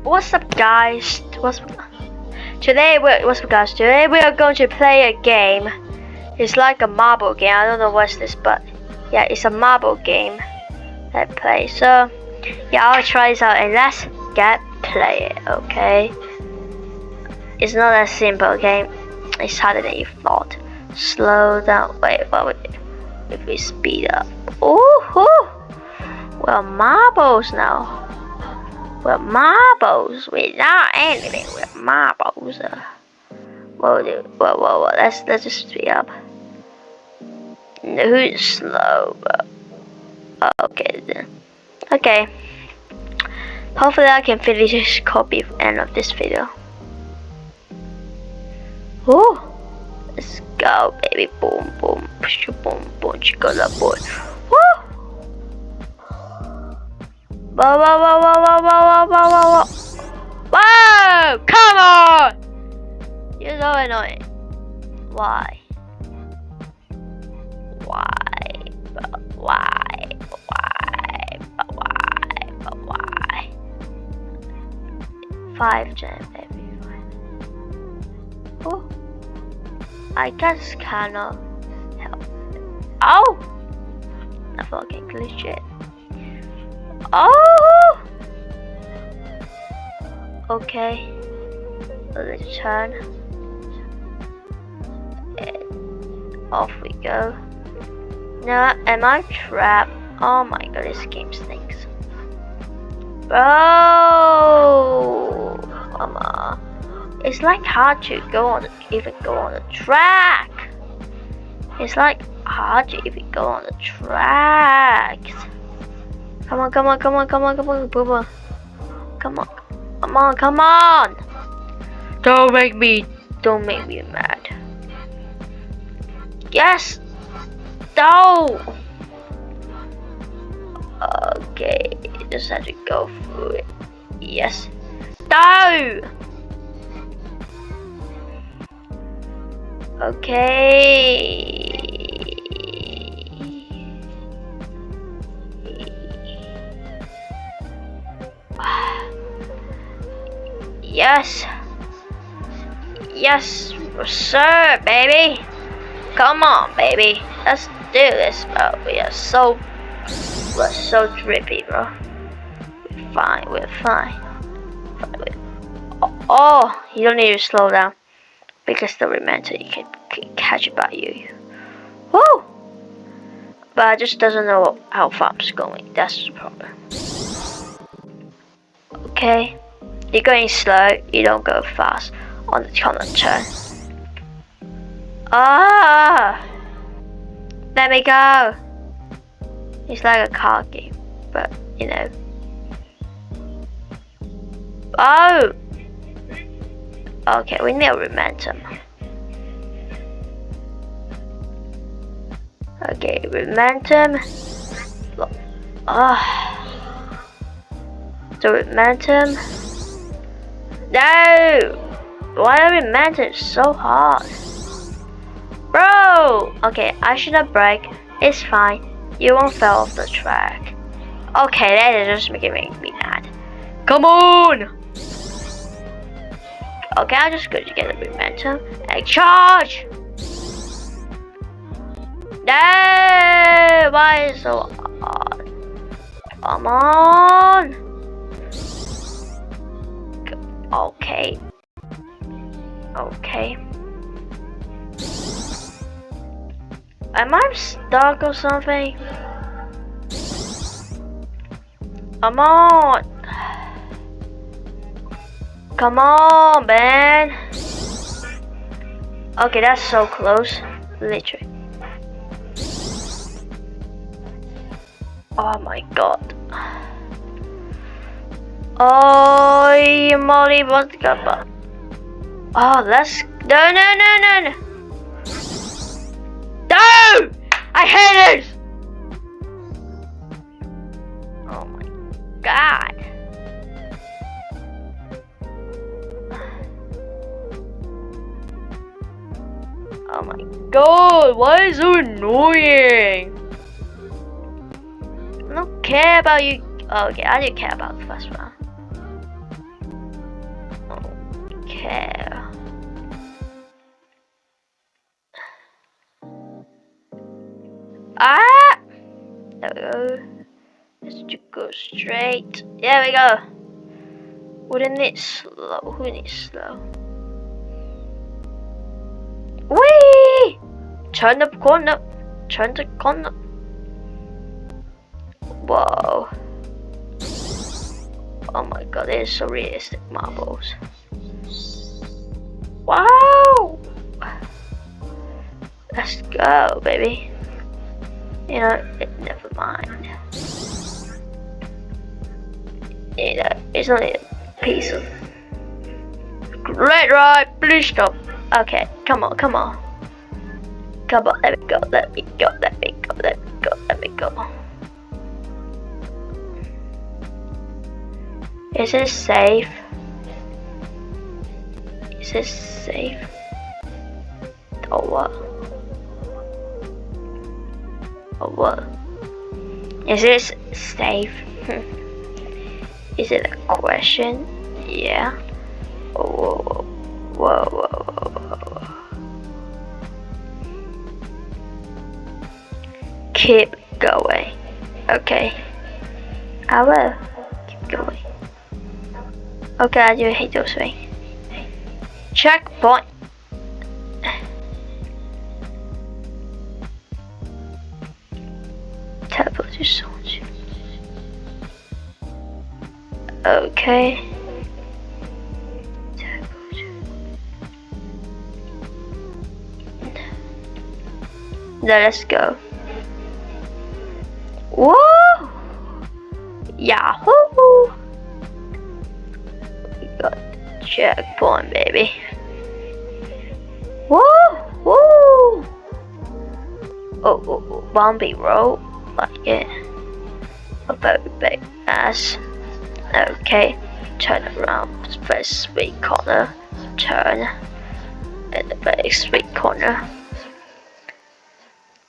What's up, guys? What's up, guys? Today we are going to play a game. It's like a marble game. I don't know what's this, but yeah, it's a marble game that I play. So yeah, I'll try this out and let's get play it. Okay. It's not a simple game. It's harder than you thought. Slow down. Wait. If we speed up. Ooh. Well, marbles now. We're marbles. We're not anything. We're marbles. Whoa. Let's just speed up. Who's slow? Okay then. Okay. Hopefully I can finish this copy at the end of this video. Ooh. Let's go, baby. Boom, push you, boom, chicka boy. Woo! Whoa! Whoa! Come on! You're so annoying. Why? 5 gen everyone. Oh, I guess cannot help. Oh! I fucking glitched it. Oh! Okay. Let's turn. And off we go. Now, am I trapped? Oh my god, this game stinks. Bro! Come on. It's like hard to even go on the track. It's like hard to even go on the tracks. Come on. Come on. Don't make me mad. Yes. No. Okay, just have to go through it. Yes. No. Okay. Yes, sir, baby. Come on, baby. Let's do this, bro. We're so drippy, bro. We're fine. Oh, you don't need to slow down because the Remento you can catch it by you. Woo! But it just doesn't know how far I'm going. That's the problem. Okay, you're going slow. You don't go fast on the turn. Ah! Let me go. It's like a card game, but you know. Oh! Okay, we need a Rementum. Okay, Rementum. The Rementum. No! Why are Rementum so hard? Bro! Okay, I should have brake. It's fine. You won't fall off the track. Okay, that is just making me mad. Come on! Okay, I'm just going to get the Momentum and charge! No! Why is it so hard? Come on! Okay. Am I stuck or something? Come on, man. Okay, that's so close. Literally. Oh my god. Oh, Molly, what's up? Oh, let's. No. No! I hate it! Oh my god. Oh my god, why is it so annoying? I don't care about you. Oh, okay, I do care about the first one. care. Ah! There we go. Let's just go straight. There we go. Wouldn't it slow? Who needs slow? Whee! Turn the corner. Turn the corner. Whoa. Oh my god, it is so realistic marbles. Wow! Let's go, baby. You know, never mind. You know, it's only a piece of... Great ride, please stop. Okay, come on, come on. Come on, let me go, let me go, let me go, let me go, let me go. Is it safe? Is it safe? Or what? Or what? Is this safe? Is it a question? Yeah. Whoa, whoa, whoa, whoa, whoa. Keep going. Okay. I will keep going. Okay, I do hate those things. Checkpoint. Teleport to soldier. Okay. Now let's go. Woo! Yahoo! We got checkpoint, baby. Woo! Woo! Oh, bumpy road, like it. A very big ass. Okay, turn around, very sweet corner. Turn, and a very sweet corner.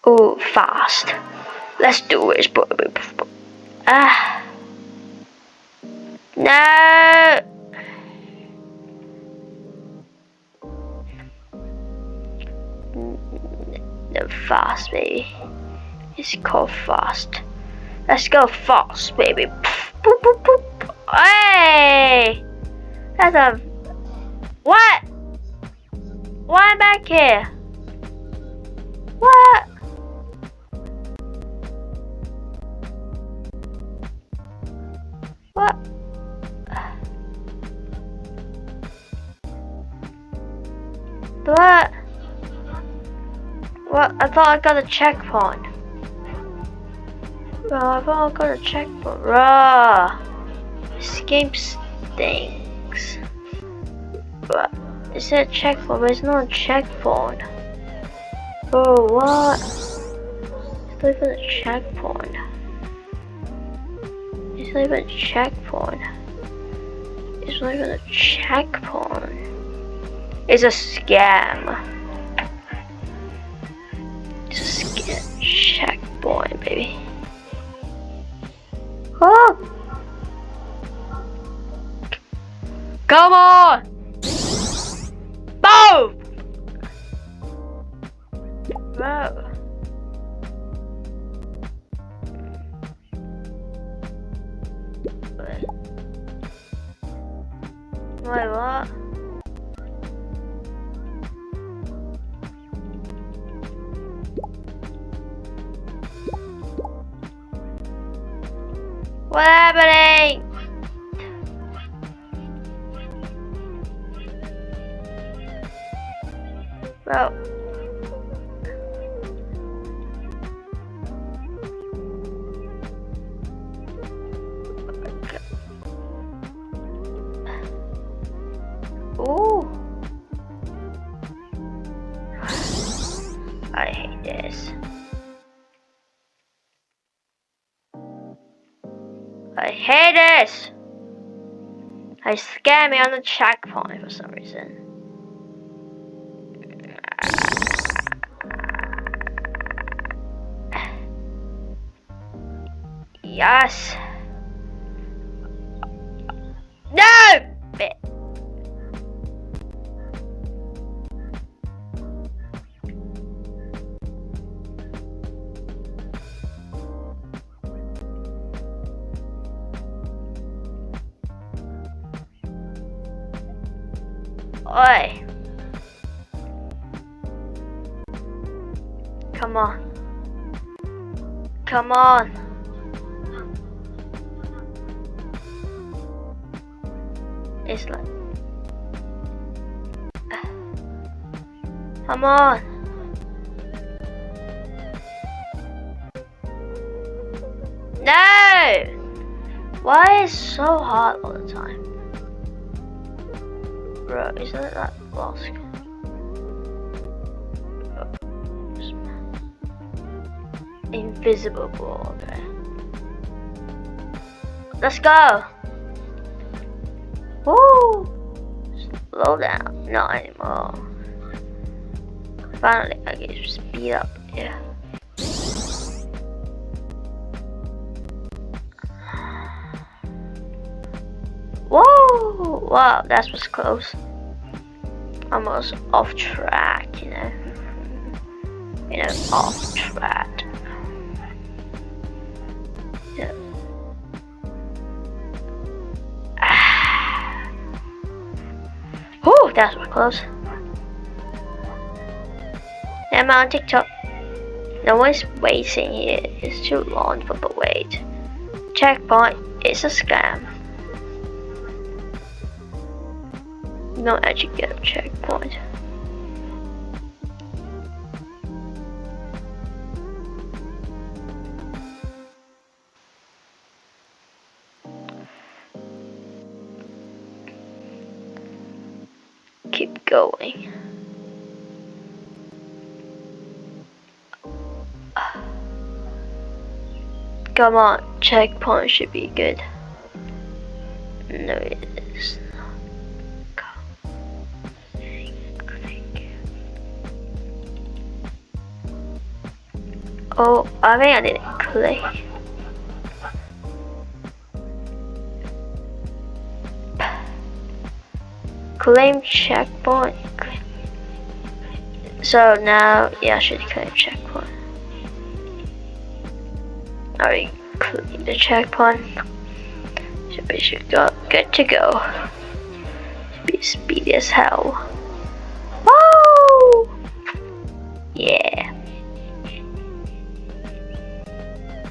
Oh, fast. Let's do it. Ah. No. No, fast, baby. It's called fast. Let's go fast, baby. Boop, boop, boop. Hey! That's a... What? Why am I back here? What? What? What? What? I thought I got a checkpoint. Bro, I thought I got a checkpoint. Bruh. This game stinks. But it said checkpoint, but it's not a checkpoint. Bro, what? It's not even a checkpoint. It's not even a checkpoint. It's not even a checkpoint. It's a scam. It's a scam checkpoint, baby. Oh! Come on! Boom! Bro. Wait, what? What's happening? Bro. Ooh. I hate this. I hate this! They scared me on the checkpoint for some reason. Yes! No! Bit. Oi. Come on. Come on. It's like... Come on. No! Why is it so hard all the time? Bro, isn't it that lost? Invisible ball, okay. Let's go! Woo! Slow down, not anymore. Finally, I can speed up, yeah. Whoa! Wow, that was close. Almost off track, you know. Off track. Yeah. Oh, that was close. I'm on TikTok. No one's waiting here. It's too long for the wait. Checkpoint is a scam. You don't actually get a checkpoint. Keep going. Come on, checkpoint should be good. No, it is not. Oh, I think I didn't click. Claim checkpoint. So now, yeah, I should claim checkpoint. Alright, claim the checkpoint. Should go good to go. Be speedy as hell. Woo! Yeah.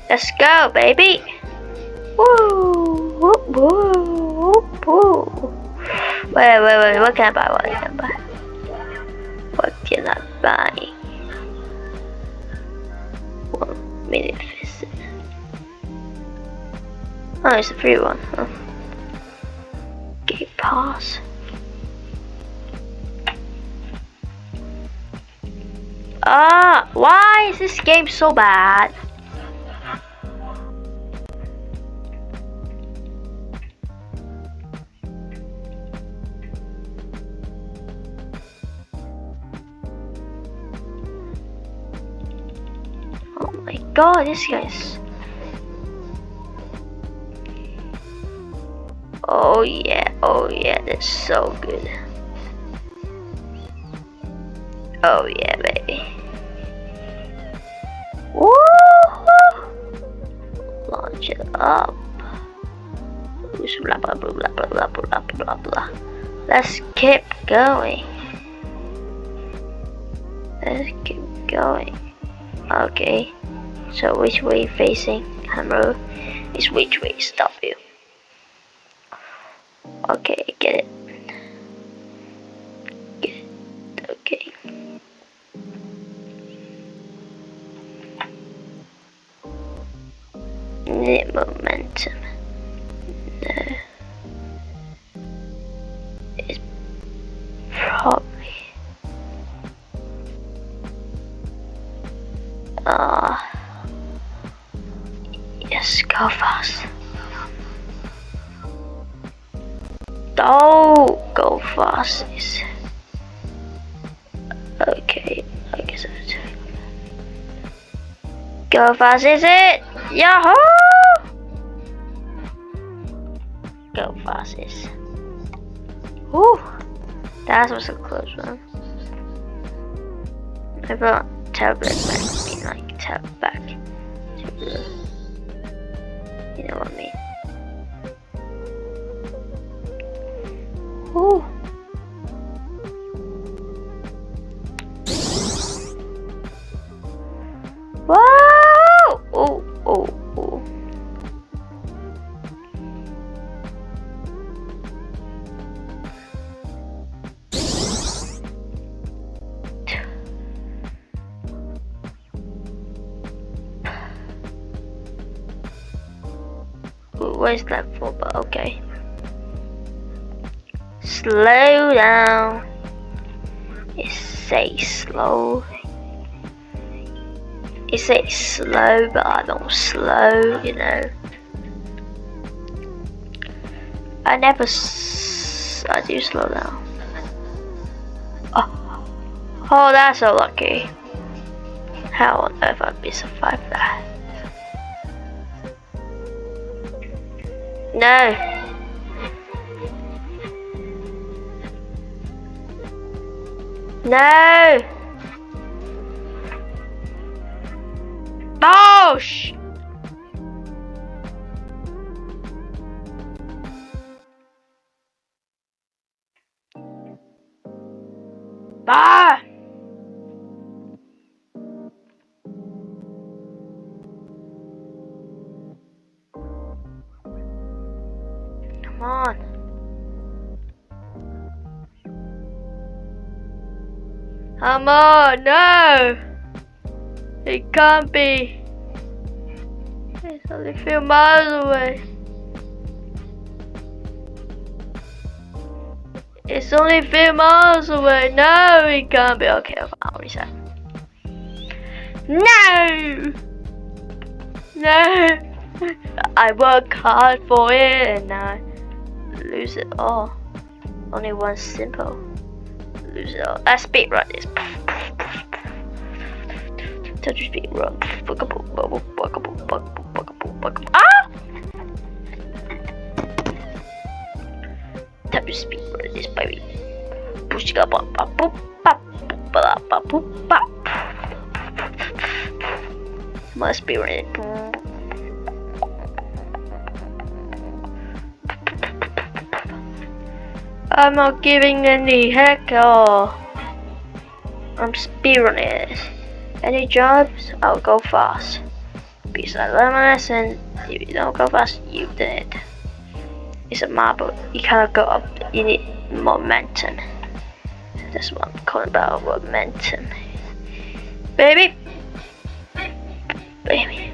Let's go, baby. Woo! Woo! Woo! Woo! Wait, what can I buy? What can I buy? What can I buy? 1 minute visit. Oh, it's a free one. Huh? Gate pass. Why is this game so bad? Oh my god, this guy's... Oh yeah, that's so good. Oh yeah, baby. Woo! Launch it up. Blah blah blah blah blah blah blah blah. Let's keep going. Let's keep going. Okay. So which way facing camera is which way stop you? Okay, get it. Get it. Okay. Need momentum. No. It's probably yes, go fast. Don't go fast. Okay, I guess that's it. Go fast, is it? Yahoo! Go fast is. Whew, that was a close one. I brought tablet back, I mean like tab back to the, you know what I mean. Whew. where's that for? But okay. Slow down. It says slow. It says slow, but I don't slow, you know. I do slow down. Oh, that's so lucky. How on earth I'd be survived that? No. No. Bosh. Bah. Come on. Come on, no! It can't be. It's only a few miles away. It's only a few miles away. No, it can't be. Okay, I'll reset. No! No! I work hard for it and I lose it all. Only one simple. Lose it all. Let's speedrun this. Touch speedrun. Ah! Tap to speedrun this, baby. Push up, up, up, boop, bop, boop, bop, boop, bop. Must be ready. I'm not giving any heck all. I'm speedrunning it. Any jobs, I'll go fast. Because I learned my lesson. If you don't go fast, you dead. It's a marble. You cannot go up. You need momentum. That's what I'm calling about, momentum. Baby. Baby.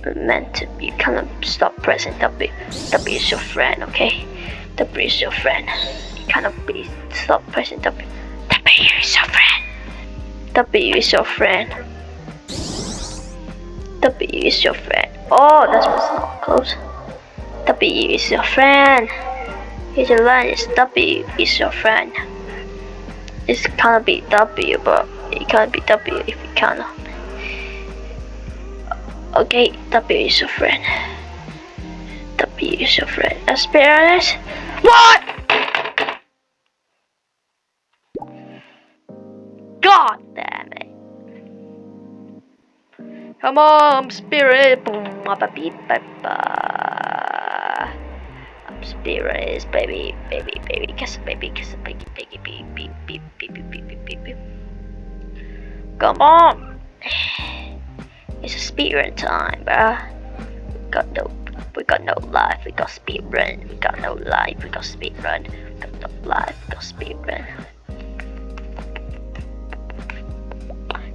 Momentum. You cannot stop pressing W. W is your friend, okay? W is your friend. You cannot stop pressing W. W is your friend. W is your friend. W is your friend. Oh, that was not close. W is your friend. Here's your line is W is your friend. It can't be W, but it can't be W if you cannot. Okay, W is your friend. W is your friend. Let's be honest. What? God damn it. Come on, spirit. I'm spirit, baby, baby, baby, kiss it, baby, kiss it, baby, baby, baby, baby, baby, baby, baby. Come on. It's a speedrun time, bruh. We got no life, we got speedrun. We got no life, we got speedrun. We got no life, we got speedrun.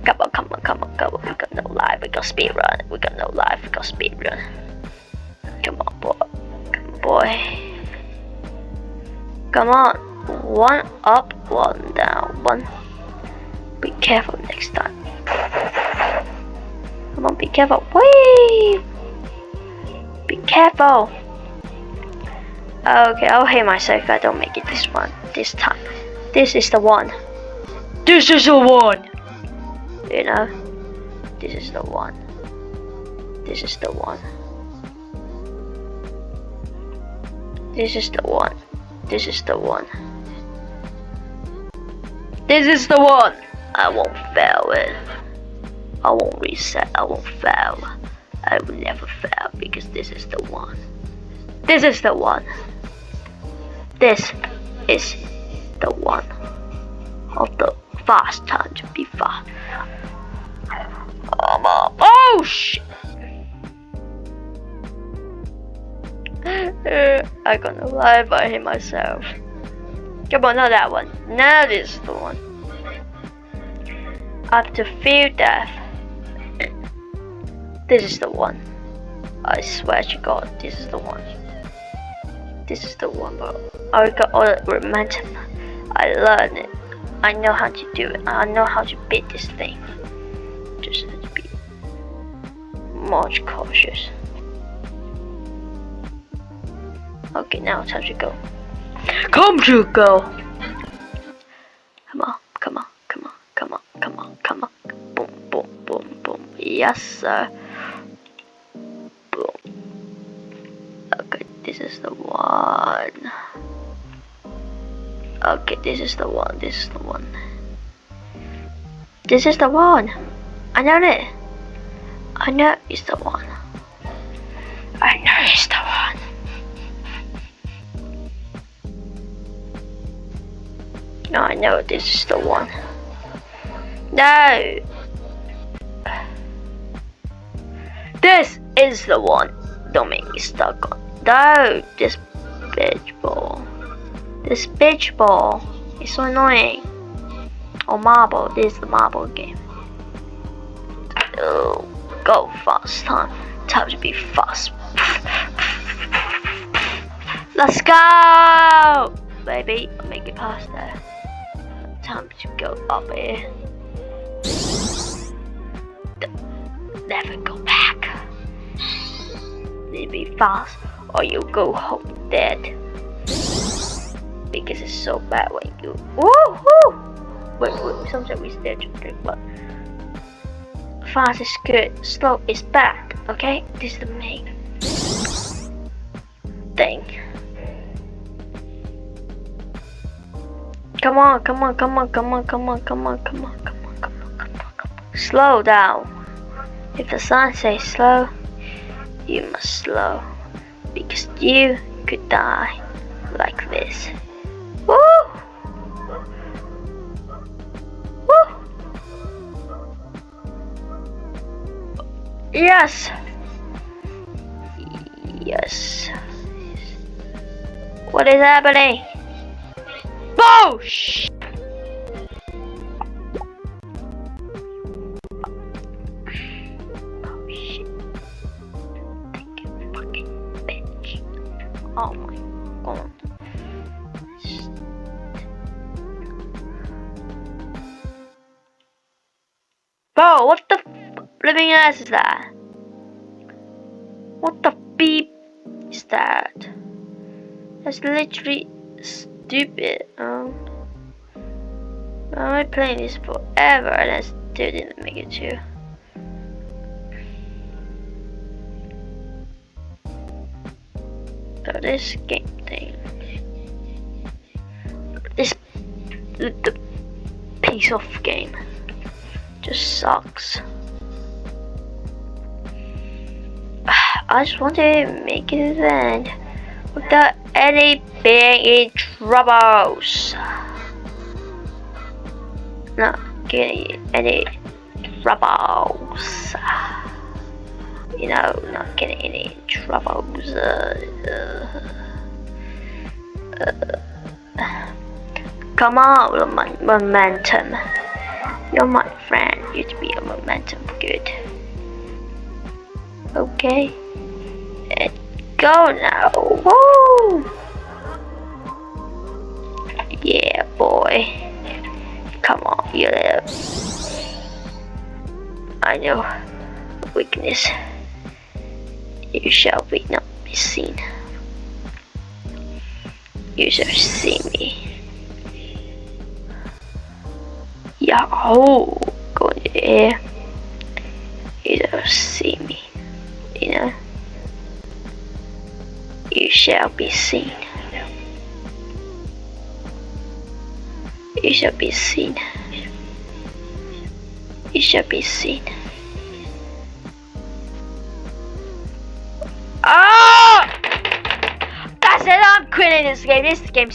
Come on, come on, come on, come on. We got no life, we got speedrun. We got no life, we got speedrun. Come on, boy. Come on, boy. Come on. One up, one down, one. Be careful next time. Come on, be careful. Whee! Be careful. Okay, I'll hate myself if I don't make it this time. This is the one. This is the one. You know, this is the one. This is the one. This is the one. This is the one. This is the one. I won't fail it. I won't reset. I won't fail. I will never fail because this is the one. This is the one. This is the one of the fast time to be fast. Oh shit! I got no life. I hate myself. Come on, not that one. Now this is the one. After fear death. This is the one. I swear to God, this is the one. This is the one, bro. I got all the momentum. I learned it. I know how to do it. I know how to beat this thing. Just have to be much cautious. Okay, now time to go. Come to go! Come on, come on, come on, come on, come on, come on. Boom, boom, boom, boom. Yes, sir. Boom. Okay, this is the one. Okay, this is the one. This is the one. This is the one. I know it. I know it's the one. I know it's the one. No, I know this is the one. No. This is the one. Don't make me stuck on. No, this bitch ball. This bitch ball is so annoying. Oh, marble. This is the marble game. Oh, go fast, time. Time to be fast. Let's go, baby. I'll make it past there. Time to go up here. Never go back. Need to be fast, or you'll go home dead. Because it's so bad when you. Woohoo! Wait, sometimes we stay to drink, but fast is good, slow is bad. Okay, this is the main thing. Come on, come on, come on, come on, come on, come on, come on, come on, come on, come on, come on. Slow down. If the sign says slow, you must slow, because you could die like this. Woo! Woo! Yes! Yes. What is happening? Boosh! Oh shit. Think you fucking bitch. Oh my god. Bro, what the flipping ass is that? What the beep is that? That's literally stupid. I've been playing this forever and I still didn't make it too. So this game thing. This the piece of game just sucks. I just want to make it end without any being in troubles. Not getting any troubles. You know, not getting any troubles. Come on, momentum. You're my friend. You'd be a momentum. Good. Okay. Let's go now. Woo! Yeah, boy. Come on, you little. I know weakness. You shall be not be seen. You shall see me. Yeah, oh, go in the air. You shall see me. You know. You shall be seen. You shall be seen. You shall be seen. Ah! That's it, I'm quitting this game. This game